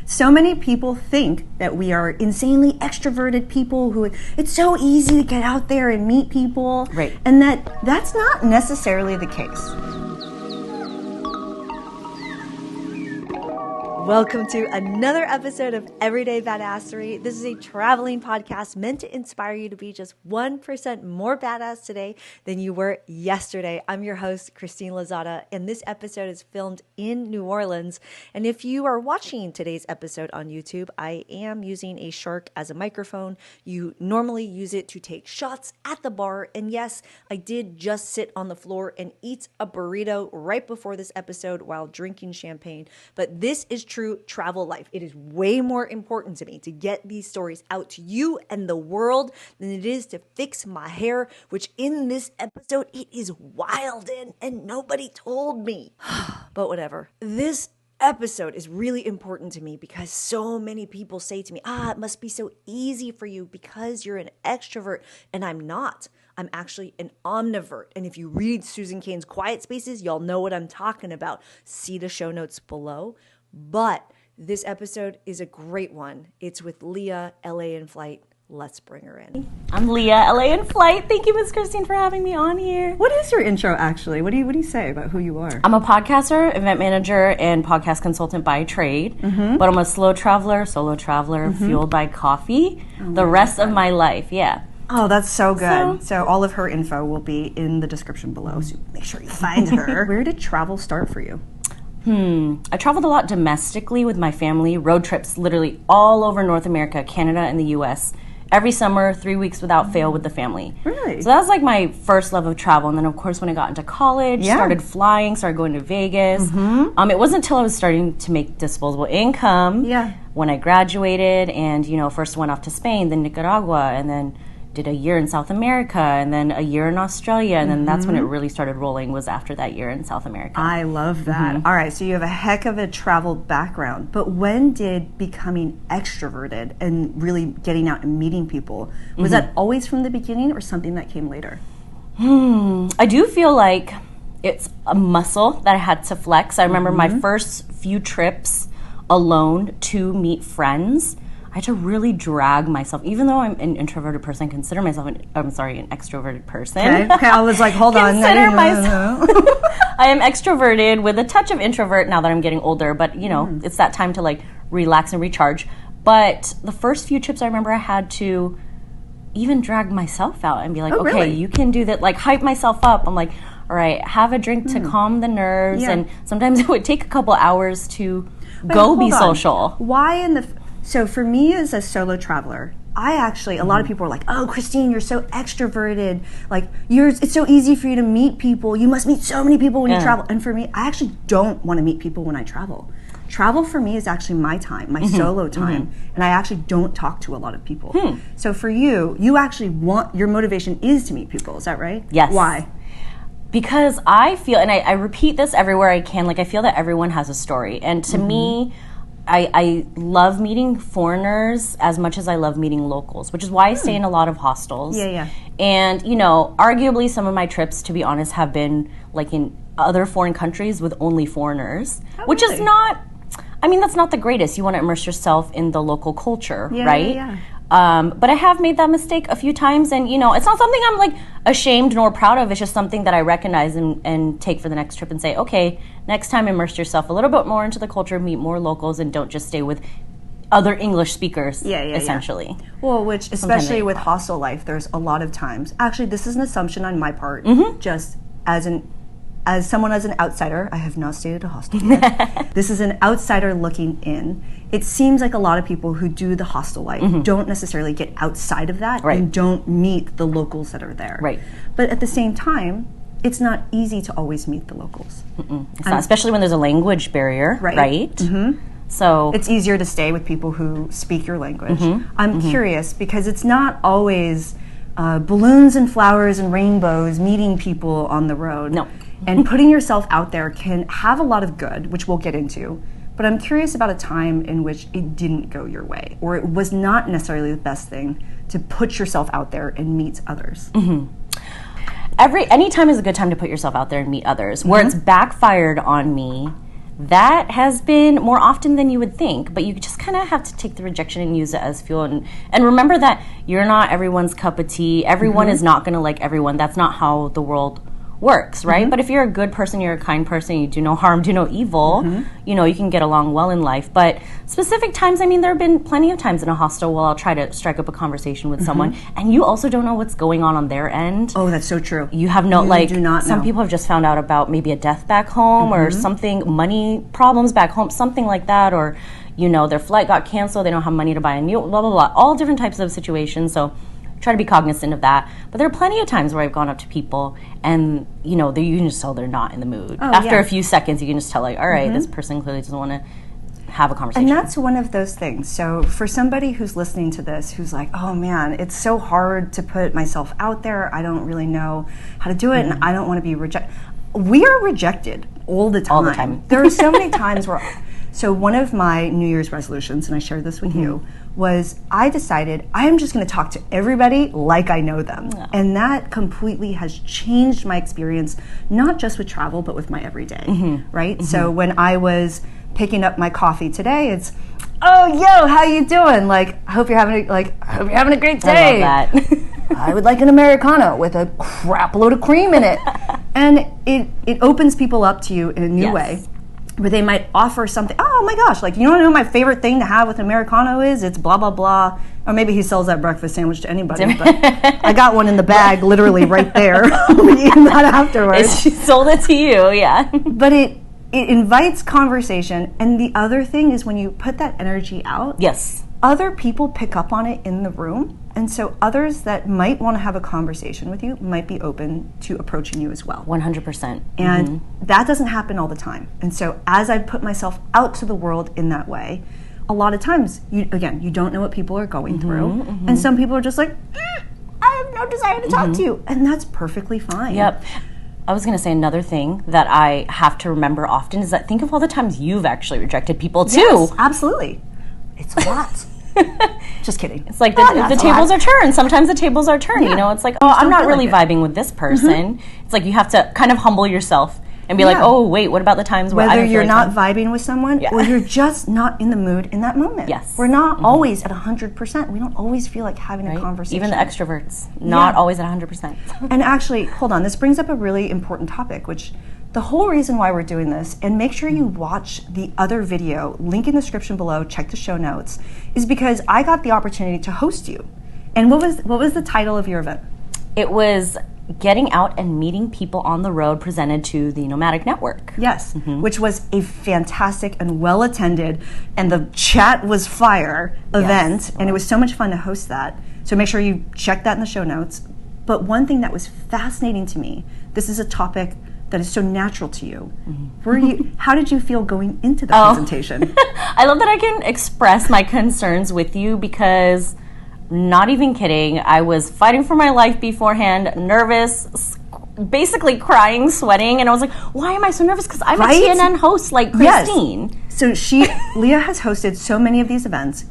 So many people think that we are insanely extroverted people who it's so easy to get out there and meet people. Right. And that's not necessarily the case. Welcome to another episode of Everyday Badassery. This is a traveling podcast meant to inspire you to be just 1% more badass today than you were yesterday. I'm your host, Christine Lozada, and this episode is filmed in New Orleans. And if you are watching today's episode on YouTube, I am using a shark as a microphone. You normally use it to take shots at the bar. And yes, I did just sit on the floor and eat a burrito right before this episode while drinking champagne. But this is true travel life. It is way more important to me to get these stories out to you and the world than it is to fix my hair, which in this episode, it is wild and nobody told me. But whatever. This episode is really important to me because so many people say to me, it must be so easy for you because you're an extrovert. And I'm not. I'm actually an omnivert. And if you read Susan Cain's Quiet Spaces, y'all know what I'm talking about. See the show notes below. But this episode is a great one. It's with Leah, LA in Flight. Let's bring her in. I'm Leah, LA in Flight. Thank you, Ms. Christine, for having me on here. What is your intro, actually? What do you say about who you are? I'm a podcaster, event manager, and podcast consultant by trade. But I'm a solo traveler, fueled by coffee. The rest of my life, yeah. Oh, that's so good. So all of her info will be in the description below, so make sure you find her. Where did travel start for you? I traveled a lot domestically with my family, road trips literally all over North America, Canada, and the U.S. Every summer, 3 weeks without fail with the family. Really? So that was like my first love of travel. And then, of course, when I got into college, started flying, started going to Vegas. It wasn't until I was starting to make disposable income when I graduated and, first went off to Spain, then Nicaragua, and then did a year in South America and then a year in Australia, and then that's when it really started rolling, was after that year in South America. I love that. All right, so you have a heck of a travel background, but when did becoming extroverted and really getting out and meeting people, was that always from the beginning or something that came later? I do feel like it's a muscle that I had to flex. I remember my first few trips alone to meet friends. I had to really drag myself, even though I'm an introverted person, consider myself an extroverted person. Okay, I was like, hold on. Consider myself. I am extroverted with a touch of introvert now that I'm getting older, but it's that time to like relax and recharge. But the first few trips I remember I had to even drag myself out and be like, okay, really? You can do that, like hype myself up. I'm like, all right, have a drink to calm the nerves. And sometimes it would take a couple hours to be social. Why So for me as a solo traveler, I actually, a lot of people are like, oh, Christine, you're so extroverted. Like, it's so easy for you to meet people. You must meet so many people when you travel. And for me, I actually don't want to meet people when I travel. Travel for me is actually my time, my solo time. And I actually don't talk to a lot of people. So for you actually your motivation is to meet people. Is that right? Yes. Why? Because I feel, and I repeat this everywhere I can, like I feel that everyone has a story. And to me, I love meeting foreigners as much as I love meeting locals, which is why I stay in a lot of hostels. And, arguably some of my trips, to be honest, have been like in other foreign countries with only foreigners, which is not, that's not the greatest. You want to immerse yourself in the local culture, right? But I have made that mistake a few times, and it's not something I'm like ashamed nor proud of. It's just something that I recognize and take for the next trip and say, okay, next time immerse yourself a little bit more into the culture, meet more locals, and don't just stay with other English speakers, essentially. Well, which, especially with hostel life, there's a lot of times, actually this is an assumption on my part, just as someone as an outsider, I have not stayed at a hostel yet. This is an outsider looking in. It seems like a lot of people who do the hostel life don't necessarily get outside of that and don't meet the locals that are there. But at the same time, it's not easy to always meet the locals. It's not, especially when there's a language barrier, right? So it's easier to stay with people who speak your language. I'm curious because it's not always balloons and flowers and rainbows meeting people on the road. No. And putting yourself out there can have a lot of good, which we'll get into. But I'm curious about a time in which it didn't go your way, or it was not necessarily the best thing to put yourself out there and meet others. Any time is a good time to put yourself out there and meet others. Where it's backfired on me that has been more often than you would think, but you just kind of have to take the rejection and use it as fuel. And remember that you're not everyone's cup of tea. Everyone is not going to like everyone. That's not how the world works, right? But if you're a good person, you're a kind person, you do no harm, do no evil, you know, you can get along well in life. But specific times, I mean, there have been plenty of times in a hostel where I'll try to strike up a conversation with someone, and you also don't know what's going on their end. Oh, that's so true. You have no, you do not some know. people have just found out about maybe a death back home or something, money problems back home, something like that, or, you know, their flight got canceled, they don't have money to buy a meal, blah, blah, blah. All different types of situations, so try to be cognizant of that. But there are plenty of times where I've gone up to people and, you know, you can just tell they're not in the mood. After a few seconds, you can just tell, like, all right, this person clearly doesn't want to have a conversation. And that's one of those things. So for somebody who's listening to this, who's like, oh man, it's so hard to put myself out there. I don't really know how to do it, and I don't want to be rejected. We are rejected all the time. All the time. There are so many times where... So one of my New Year's resolutions, and I shared this with you, was I decided I am just going to talk to everybody like I know them. Yeah. And that completely has changed my experience, not just with travel, but with my everyday, right? So when I was picking up my coffee today, it's, oh, yo, how you doing? Like, I hope you're having a great day. I love that. I would like an Americano with a crap load of cream in it. And it opens people up to you in a new way, where they might offer something. Oh my gosh, like, you want to know what my favorite thing to have with Americano is? It's blah, blah, blah. Or maybe he sells that breakfast sandwich to anybody. But I got one in the bag literally right there. Eating that afterwards. She sold it to you, yeah. But it invites conversation. And the other thing is when you put that energy out, other people pick up on it in the room. And so others that might want to have a conversation with you might be open to approaching you as well. 100%. And that doesn't happen all the time. And so as I put myself out to the world in that way, a lot of times, you don't know what people are going through. And some people are just like, I have no desire to talk to you. And that's perfectly fine. Yep. I was going to say another thing that I have to remember often is that think of all the times you've actually rejected people too. Yes, absolutely. It's a lot. Just kidding. It's like the tables are turned. Sometimes the tables are turned. You know, it's like, oh, I'm not really vibing with this person. It's like you have to kind of humble yourself and be like, oh, wait, what about the times where whether you're not vibing with someone or you're just not in the mood in that moment? Yes. We're not always at 100%. We don't always feel like having a conversation. Even the extroverts, not always at 100%. And actually, hold on, this brings up a really important topic, which the whole reason why we're doing this, and make sure you watch the other video, link in the description below, check the show notes, is because I got the opportunity to host you. And what was the title of your event? It was Getting Out and Meeting People on the Road, presented to the Nomadic Network. Yes, which was a fantastic and well-attended, and the chat was fire event, and it was so much fun to host that. So make sure you check that in the show notes. But one thing that was fascinating to me, this is a topic that is so natural to you. How did you feel going into the presentation? I love that I can express my concerns with you because, not even kidding, I was fighting for my life beforehand, nervous, basically crying, sweating, and I was like, why am I so nervous? Because I'm a TNN host like Christine. Yes. So Leah has hosted so many of these events.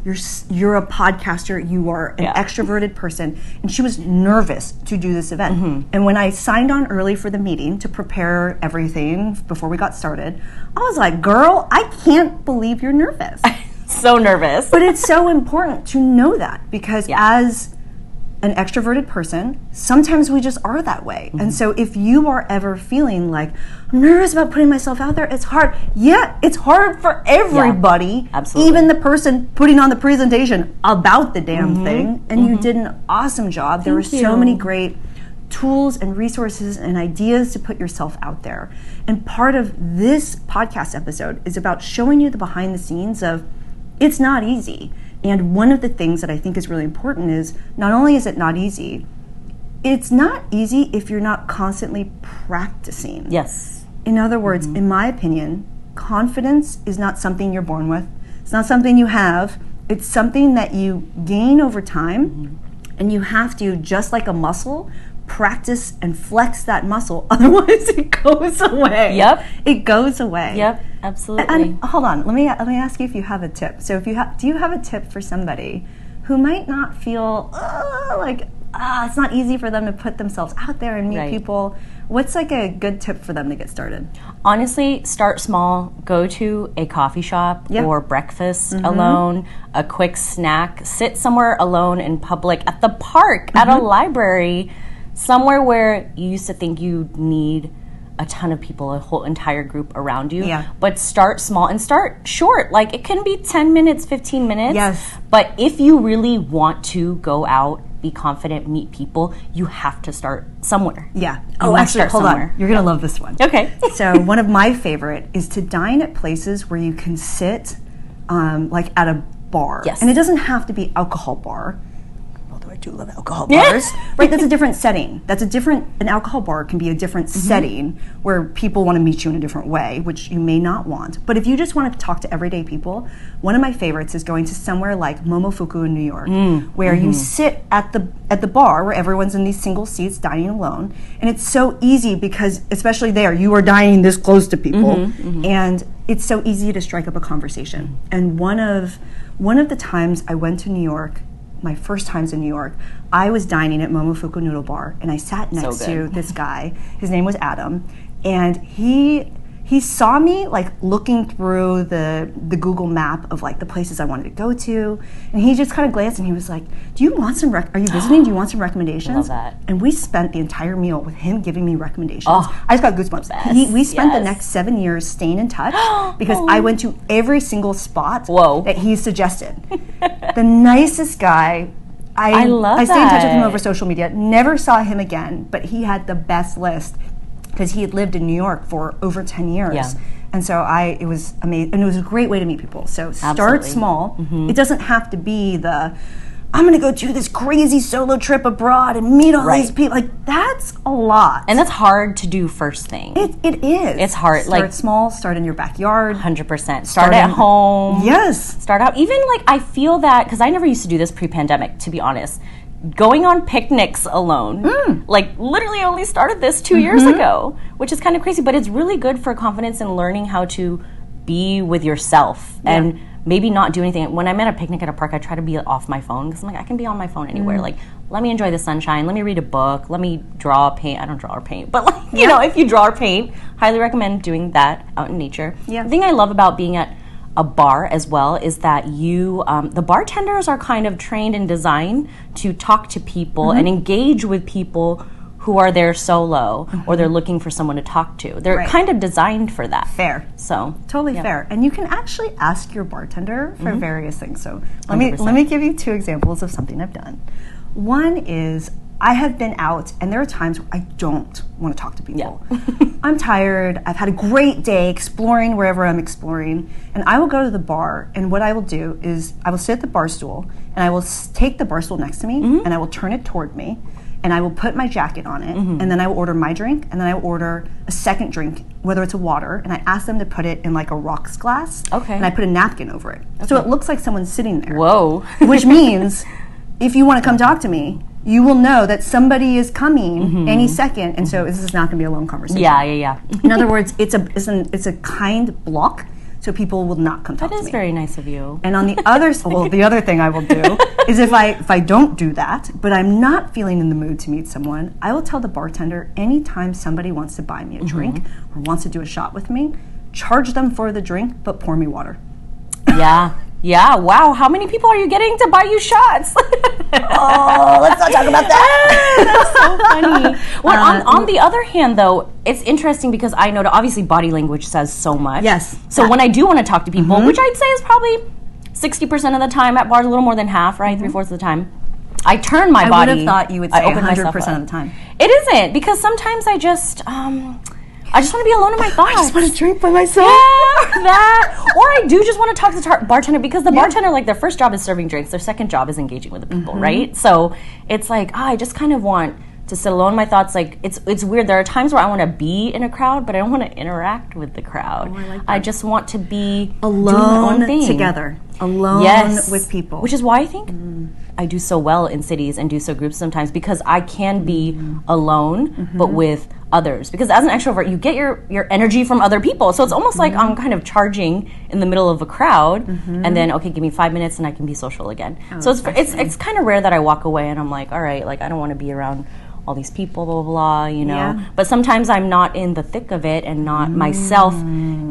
You're a podcaster, you are an extroverted person, and she was nervous to do this event. And when I signed on early for the meeting to prepare everything before we got started, I was like, girl, I can't believe you're nervous. So nervous. But it's so important to know that because as an extroverted person, sometimes we just are that way. And so if you are ever feeling like, I'm nervous about putting myself out there, it's hard. Yeah, it's hard for everybody. Absolutely. Even the person putting on the presentation about the damn thing. And you did an awesome job. There were so many great tools and resources and ideas to put yourself out there. And part of this podcast episode is about showing you the behind the scenes of it's not easy. And one of the things that I think is really important is not only is it not easy, it's not easy if you're not constantly practicing. Yes. In other words, in my opinion, confidence is not something you're born with. It's not something you have. It's something that you gain over time, and you have to, just like a muscle, practice and flex that muscle. Otherwise, it goes away. Yep. It goes away. Yep, absolutely. And hold on, let me ask you if you have a tip. So do you have a tip for somebody who might not feel like it's not easy for them to put themselves out there and meet people, What's like a good tip for them to get started? Honestly, start small. Go to a coffee shop or breakfast alone, a quick snack. Sit somewhere alone in public, at the park, at a library, somewhere where you used to think you need a ton of people, a whole entire group around you. Yeah. But start small and start short. Like, it can be 10 minutes, 15 minutes. Yes. But if you really want to go out, be confident, meet people, you have to start somewhere. Yeah. Oh, actually, hold on. You're going to love this one. Okay. So one of my favorite is to dine at places where you can sit like at a bar. Yes. And it doesn't have to be alcohol bar. Although I do love alcohol bars. Right, that's a different setting. An alcohol bar can be a different setting where people want to meet you in a different way, which you may not want. But if you just want to talk to everyday people, one of my favorites is going to somewhere like Momofuku in New York, where you sit at the bar where everyone's in these single seats dining alone. And it's so easy because, especially there, you are dining this close to people. And it's so easy to strike up a conversation. And one of the times I went to New York, my first times in New York, I was dining at Momofuku Noodle Bar, and I sat next to this guy. His name was Adam, and he saw me like looking through the Google map of like the places I wanted to go to, and he just kind of glanced and he was like, "Do you want some? Are you visiting? Do you want some recommendations?" Love that. And we spent the entire meal with him giving me recommendations. I just got goosebumps. We spent the next 7 years staying in touch because I went to every single spot that he suggested. The nicest guy. I love I stayed in touch with him over social media. Never saw him again, but he had the best list because he had lived in New York for over 10 years. Yeah. And so it was amazing. And it was a great way to meet people. So start Absolutely. small. It doesn't have to be I'm going to go do this crazy solo trip abroad and meet all these people. Like, that's a lot. And that's hard to do first thing. It is. It's hard. Start small. Start in your backyard. 100%. Start at home. Yes. Start out. Even like, I feel that, because I never used to do this pre-pandemic, to be honest. Going on picnics alone. Like, literally only started this 2 years ago, which is kind of crazy. But it's really good for confidence and learning how to be with yourself and maybe not do anything. When I'm at a picnic at a park, I try to be off my phone because I'm like, I can be on my phone anywhere. Like, let me enjoy the sunshine. Let me read a book. Let me draw, paint. I don't draw or paint, but like, you know, if you draw or paint, highly recommend doing that out in nature. Yeah. The thing I love about being at a bar as well is that the bartenders are kind of trained and designed to talk to people and engage with people who are there solo or they're looking for someone to talk to. They're kind of designed for that. Fair. So totally fair. And you can actually ask your bartender for various things. So let me give you 2 examples of something I've done. One is I have been out and there are times where I don't want to talk to people. I'm tired. I've had a great day exploring wherever I'm exploring, and I will go to the bar, and what I will do is I will sit at the bar stool and I will take the bar stool next to me and I will turn it toward me. And I will put my jacket on it, and then I will order my drink, and then I will order a second drink, whether it's a water, and I ask them to put it in like a rocks glass, and I put a napkin over it. So it looks like someone's sitting there. Whoa. Which means, if you want to come talk to me, you will know that somebody is coming any second, and so this is not going to be a long conversation. Yeah. In other words, it's a kind block, so people will not come talk to me. That is very nice of you. And on the other, the other thing I will do is if I don't do that, but I'm not feeling in the mood to meet someone, I will tell the bartender anytime somebody wants to buy me a drink or wants to do a shot with me, charge them for the drink, but pour me water. Yeah, wow. How many people are you getting to buy you shots? Let's not talk about that. That's so funny. Well, on the other hand, though, it's interesting because I know that obviously body language says so much. Yes. So when I do want to talk to people, which I'd say is probably 60% of the time at bars, a little more than half, right? 3/4 of the time, I turn my body. I would have thought you would say 100% of the time. It isn't, because sometimes I just want to be alone in my thoughts. I just want to drink by myself. Yeah, that. Or I do just want to talk to the bartender, because the bartender, like, their first job is serving drinks. Their second job is engaging with the people, right? So it's like, I just kind of want to sit alone in my thoughts. Like, it's weird. There are times where I want to be in a crowd, but I don't want to interact with the crowd. I like that. I just want to be alone together. Alone with people. Which is why I think I do so well in cities and do so groups sometimes, because I can be alone, but with others. Because as an extrovert, you get your energy from other people. So it's almost like I'm kind of charging in the middle of a crowd, and then, okay, give me 5 minutes and I can be social again. So it's kind of rare that I walk away and I'm like, all right, like, I don't want to be around all these people, blah, blah, blah, you know. Yeah. But sometimes I'm not in the thick of it and not myself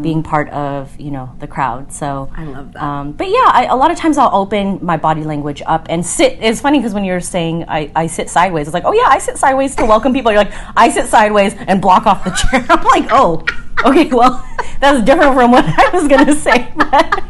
being part of, you know, the crowd. So I love that. But yeah, a lot of times I'll open my body language up and sit. It's funny because when you're saying I sit sideways, it's like, oh yeah, I sit sideways to welcome people. You're like, I sit sideways and block off the chair. I'm like, oh, okay, well, that's different from what I was going to say. But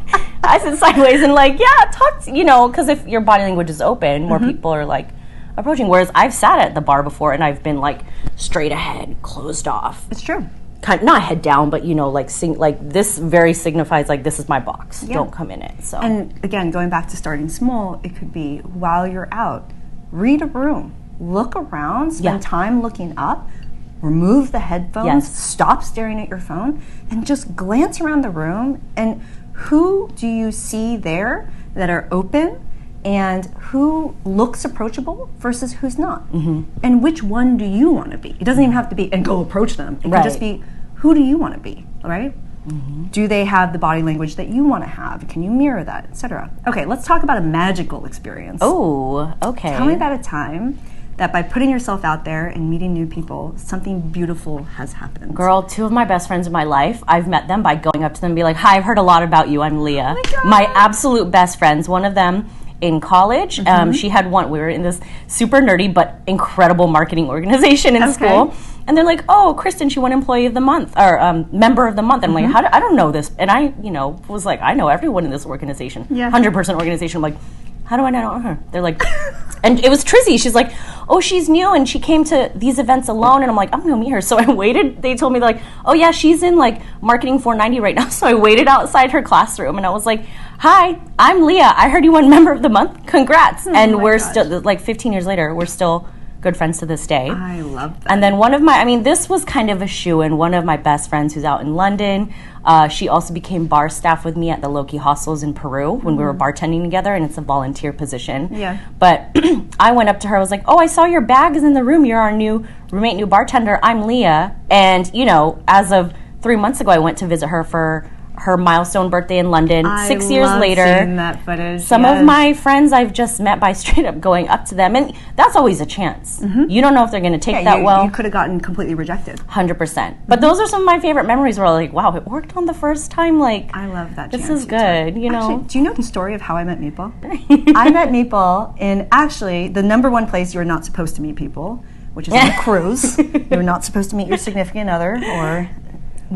I sit sideways and like, yeah, talk, you know, because if your body language is open, more people are like approaching. Whereas I've sat at the bar before and I've been like straight ahead, closed off. It's true. Kind not head down, but you know, like this very signifies like this is my box. Yeah. Don't come in it. So And again, going back to starting small, it could be while you're out, read a room, look around, spend time looking up, remove the headphones, stop staring at your phone, and just glance around the room. And who do you see there that are open, and who looks approachable versus who's not? And which one do you want to be? It doesn't even have to be, and go approach them. It can just be, who do you want to be, right? Do they have the body language that you want to have? Can you mirror that, etc.? Okay, let's talk about a magical experience. Oh, okay. Tell me about a time that by putting yourself out there and meeting new people, something beautiful has happened. Girl, 2 of my best friends in my life, I've met them by going up to them and be like, hi, I've heard a lot about you. I'm Leah. Oh my absolute best friends. One of them in college, she had we were in this super nerdy but incredible marketing organization in school. And they're like, oh, Kristen, she won Employee of the Month, or Member of the Month. And I'm like, I don't know this. And I, you know, was like, I know everyone in this organization. 100% organization. I'm like, how do I not know her? They're like, and it was Trizzy. She's like, oh, she's new and she came to these events alone. And I'm like, I'm going to meet her. So I waited. They told me, like, oh, yeah, she's in like Marketing 490 right now. So I waited outside her classroom and I was like, hi, I'm Leah. I heard you won Member of the Month. Congrats. And we're still, like 15 years later, we're still good friends to this day. I love that. And then this was kind of a shoo-in. One of my best friends who's out in London, she also became bar staff with me at the Loki hostels in Peru when we were bartending together, and it's a volunteer position. Yeah. But I went up to her, I was like, oh, I saw your bag is in the room. You're our new roommate, new bartender. I'm Leah. And, you know, as of 3 months ago, I went to visit her for her milestone birthday in London. 6 years later, seeing that footage. some of my friends I've just met by straight up going up to them, and that's always a chance. You don't know if they're going to take that well. You could have gotten completely rejected. 100%. But those are some of my favorite memories where I'm like, wow, it worked on the first time. Like, I love that. This is good, you know. Actually, do you know the story of how I met Meatball? I met Meatball in actually the number one place you're not supposed to meet people, which is on a cruise. You're not supposed to meet your significant other or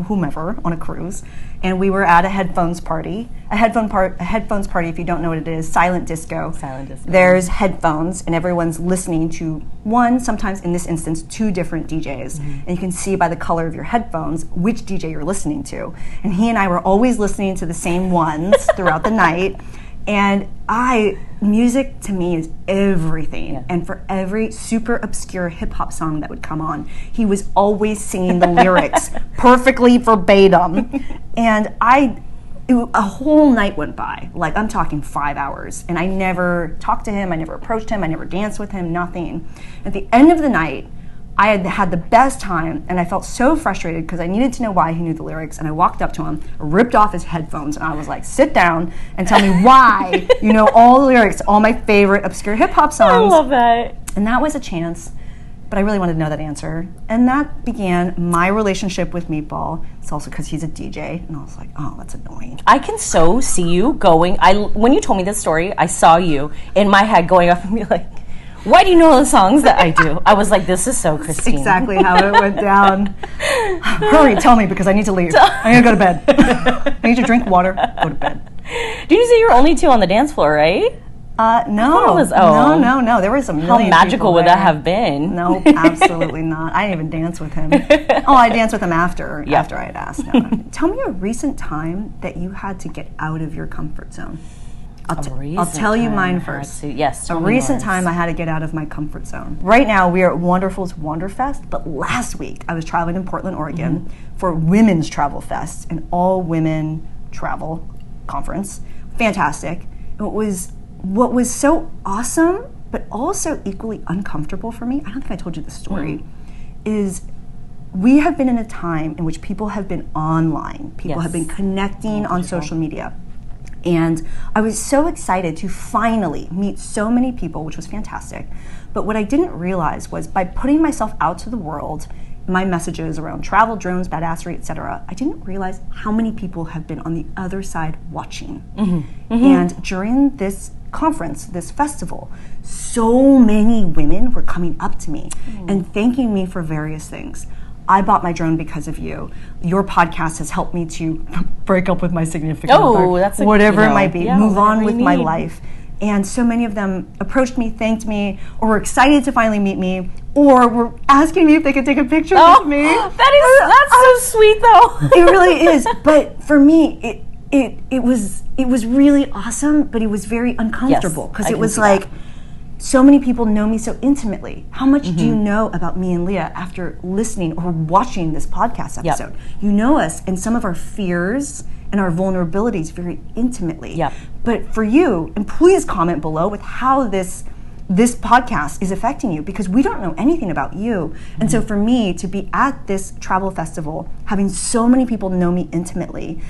whomever on a cruise. And we were at a headphones party. A headphones party, if you don't know what it is, silent disco. Silent disco. There's headphones, and everyone's listening to one, sometimes in this instance, 2 different DJs. And you can see by the color of your headphones which DJ you're listening to. And he and I were always listening to the same ones throughout the night. And music to me is everything. Yeah. And for every super obscure hip hop song that would come on, he was always singing the lyrics perfectly verbatim. And a whole night went by, like I'm talking 5 hours, and I never talked to him, I never approached him, I never danced with him, nothing. At the end of the night, I had the best time, and I felt so frustrated because I needed to know why he knew the lyrics, and I walked up to him, ripped off his headphones, and I was like, sit down and tell me why you know all the lyrics to all my favorite obscure hip-hop songs. I love that. And that was a chance, but I really wanted to know that answer. And that began my relationship with Meatball. It's also because he's a DJ, and I was like, oh, that's annoying. I can so see you going, when you told me this story, I saw you in my head going up and be like, why do you know the songs that I do? I was like, this is so Christine. That's exactly how it went down. Hurry, tell me, because I need to leave. I gotta go to bed. I need to drink water, go to bed. Did you say you were only 2 on the dance floor, right? No. No. There was a million. How magical would that have been? No, absolutely not. I didn't even dance with him. Oh, I danced with him after I had asked. No. Tell me a recent time that you had to get out of your comfort zone. I'll tell you mine first. Yes. A recent time I had to get out of my comfort zone. Right now, we are at Wonderful's Wonderfest, but last week I was traveling in Portland, Oregon for Women's Travel Fest, an all-women travel conference. Fantastic. What was so awesome, but also equally uncomfortable for me, I don't think I told you the story, is we have been in a time in which people have been online. People have been connecting on social media. And I was so excited to finally meet so many people, which was fantastic. But what I didn't realize was by putting myself out to the world, my messages around travel, drones, badassery, etc., I didn't realize how many people have been on the other side watching. And during this conference, this festival, so many women were coming up to me and thanking me for various things. I bought my drone because of you. Your podcast has helped me to break up with my significant other, that's whatever it might be, move on with my need. life. And so many of them approached me, thanked me, or were excited to finally meet me, or were asking me if they could take a picture with me. That's so sweet, though. It really is. But for me, it was really awesome, but it was very uncomfortable because it was like, so many people know me so intimately. How much do you know about me and Leah after listening or watching this podcast episode? You know us and some of our fears and our vulnerabilities very intimately. But for you, and please comment below with how this podcast is affecting you, because we don't know anything about you. And so for me to be at this travel festival, having so many people know me intimately,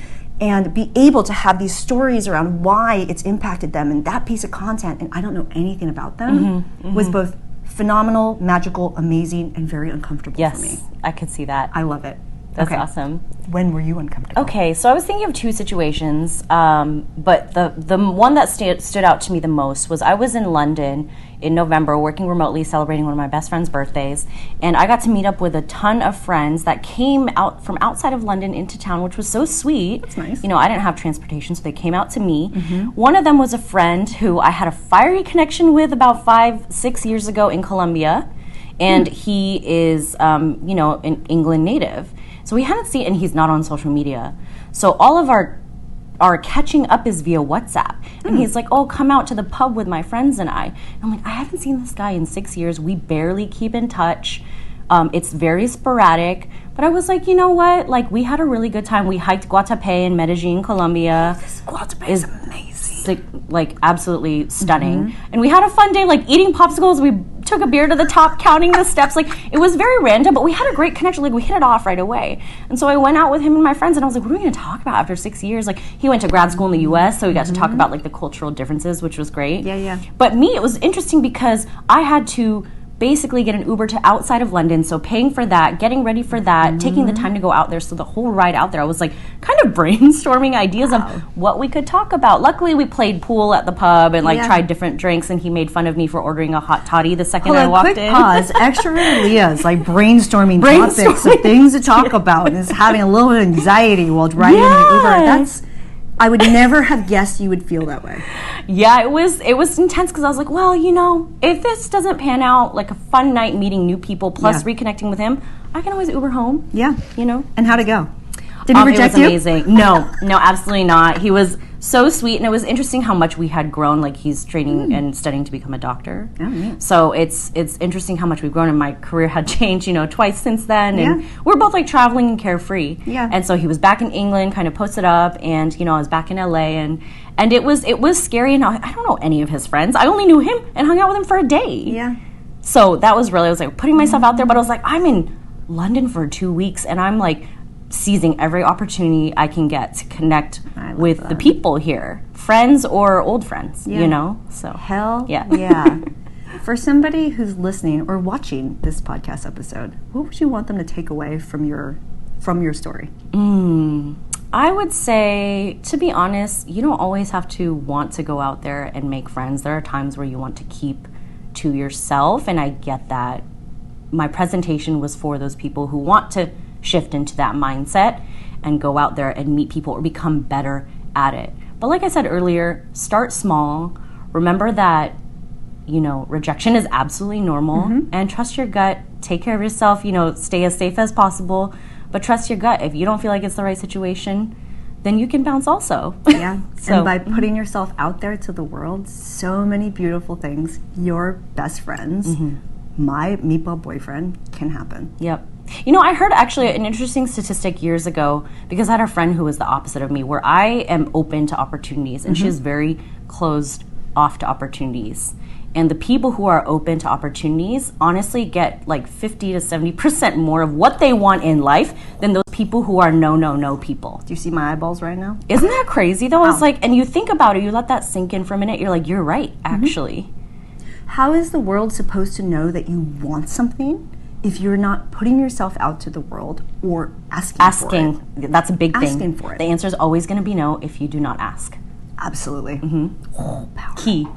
and be able to have these stories around why it's impacted them and that piece of content, and I don't know anything about them, was both phenomenal, magical, amazing, and very uncomfortable for me. Yes, I could see that. I love it. That's awesome. When were you uncomfortable? Okay, so I was thinking of two situations, but the one that stood out to me the most was I was in London in November working remotely, celebrating one of my best friend's birthdays, and I got to meet up with a ton of friends that came out from outside of London into town, which was so sweet. That's nice. You know, I didn't have transportation, so they came out to me. One of them was a friend who I had a fiery connection with about 5-6 years ago in Colombia, and he is, you know, an England native. So we hadn't seen, and he's not on social media. So all of our catching up is via WhatsApp. And he's like, oh, come out to the pub with my friends and I. And I'm like, I haven't seen this guy in 6 years. We barely keep in touch. It's very sporadic. But I was like, you know what? Like, we had a really good time. We hiked Guatapé in Medellin, Colombia. This Guatapé is amazing. Like absolutely stunning. And we had a fun day, like eating popsicles. We took a beer to the top, counting the steps. Like, it was very random, but we had a great connection. Like, we hit it off right away. And so I went out with him and my friends, and I was like, what are we going to talk about after 6 years? Like, he went to grad school in the U.S., so we got to talk about like the cultural differences, which was great. But me, it was interesting because I had to basically get an Uber to outside of London, so paying for that, getting ready for that, taking the time to go out there. So the whole ride out there, I was like kind of brainstorming ideas of what we could talk about. Luckily, we played pool at the pub and like tried different drinks, and he made fun of me for ordering a hot toddy the second I walked in. Pause. Extroverted Leah is like brainstorming topics of things to talk about, and is having a little bit of anxiety while riding in the Uber. I would never have guessed you would feel that way. Yeah, it was intense because I was like, well, you know, if this doesn't pan out, like a fun night meeting new people plus reconnecting with him, I can always Uber home. Yeah. You know? And how'd it go? Did he reject you? It was amazing. No, absolutely not. He was so sweet, and it was interesting how much we had grown. Like, he's training and studying to become a doctor. So it's interesting how much we've grown, and my career had changed, you know, twice since then. And we're both like traveling and carefree. And so he was back in England, kind of posted up, and you know, I was back in LA, and it was scary. And I don't know any of his friends. I only knew him and hung out with him for a day. So that was really, I was like putting myself out there, but I was like, I'm in London for 2 weeks, and I'm like seizing every opportunity I can get to connect with the people here, friends or old friends, you know? So hell yeah. For somebody who's listening or watching this podcast episode, what would you want them to take away from your story? I would say, to be honest, you don't always have to want to go out there and make friends. There are times where you want to keep to yourself, and I get that. My presentation was for those people who want to shift into that mindset and go out there and meet people or become better at it. But like I said earlier, start small. Remember that, you know, rejection is absolutely normal, and trust your gut. Take care of yourself, you know, stay as safe as possible, but trust your gut. If you don't feel like it's the right situation, then you can bounce also. So, and by putting yourself out there to the world, so many beautiful things, your best friends, my meatball boyfriend, can happen. You know, I heard actually an interesting statistic years ago, because I had a friend who was the opposite of me, where I am open to opportunities, and she's very closed off to opportunities. And the people who are open to opportunities honestly get like 50 to 70% more of what they want in life than those people people who are no people. Do you see my eyeballs right now? Isn't that crazy though? It's like, and you think about it, you let that sink in for a minute, you're like, you're right, actually. How is the world supposed to know that you want something if you're not putting yourself out to the world or asking for it? That's a big thing. Asking for it. The answer is always going to be no if you do not ask. Absolutely. Oh, power. Key.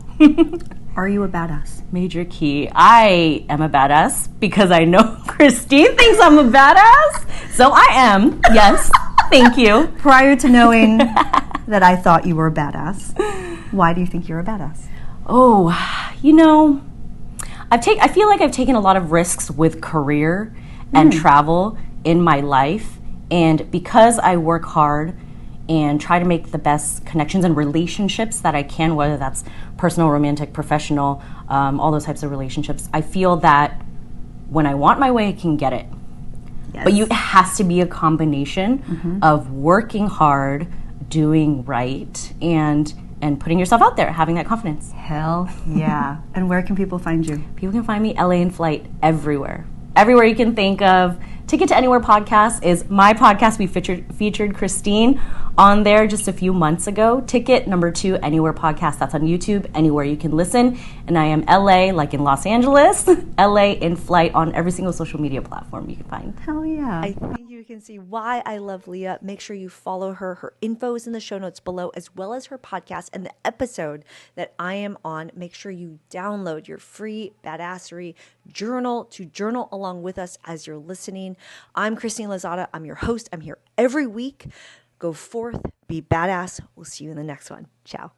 Are you a badass? Major key. I am a badass because I know Christine thinks I'm a badass. So I am. Yes. Thank you. Prior to knowing that I thought you were a badass, why do you think you're a badass? Oh, you know, I feel like I've taken a lot of risks with career and travel in my life. And because I work hard and try to make the best connections and relationships that I can, whether that's personal, romantic, professional, all those types of relationships, I feel that when I want my way, I can get it. Yes. But it has to be a combination of working hard, doing right, and putting yourself out there, having that confidence. Hell yeah. And where can people find you? People can find me LA in Flight everywhere. Everywhere you can think of. Ticket to Anywhere podcast is my podcast. We featured Christine on there just a few months ago. Ticket #2 Anywhere podcast. That's on YouTube, anywhere you can listen. And I am LA, like in Los Angeles, LA in Flight on every single social media platform you can find. Hell yeah. I think you can see why I love Leah. Make sure you follow her. Her info is in the show notes below, as well as her podcast and the episode that I am on. Make sure you download your free badassery journal to journal along with us as you're listening. I'm Christine Lozada. I'm your host. I'm here every week. Go forth, be badass. We'll see you in the next one. Ciao.